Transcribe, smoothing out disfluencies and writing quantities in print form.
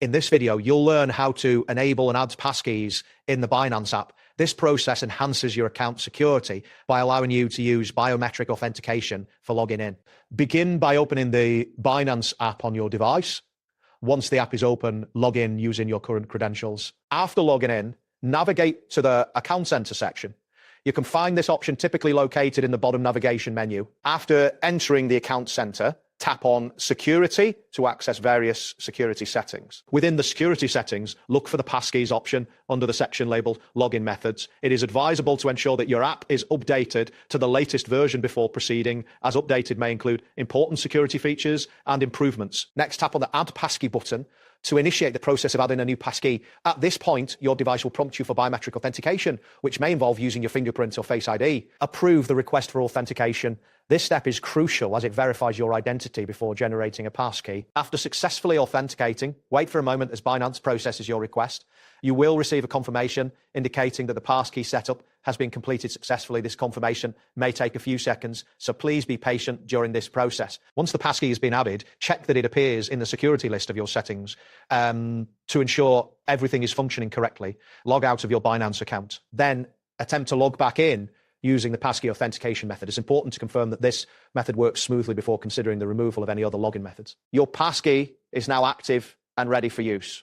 In this video, you'll learn how to enable and add passkeys in the Binance app. This process enhances your account security by allowing you to use biometric authentication for logging in. Begin by opening the Binance app on your device. Once the app is open, log in using your current credentials. After logging in, navigate to the Account Center section. You can find this option typically located in the bottom navigation menu. After entering the Account Center, tap on Security to access various security settings. Within the security settings, look for the passkeys option under the section labeled Login Methods. It is advisable to ensure that your app is updated to the latest version before proceeding, as updated may include important security features and improvements. Next, tap on the Add Passkey button to initiate the process of adding a new passkey. At this point, your device will prompt you for biometric authentication, which may involve using your fingerprint or Face ID. Approve the request for authentication. This step is crucial as it verifies your identity before generating a passkey. After successfully authenticating, wait for a moment as Binance processes your request. You will receive a confirmation indicating that the passkey setup has been completed successfully. This confirmation may take a few seconds, so please be patient during this process. Once the passkey has been added, check that it appears in the security list of your settings to ensure everything is functioning correctly. Log out of your Binance account. Then attempt to log back in using the passkey authentication method. It's important to confirm that this method works smoothly before considering the removal of any other login methods. Your passkey is now active and ready for use.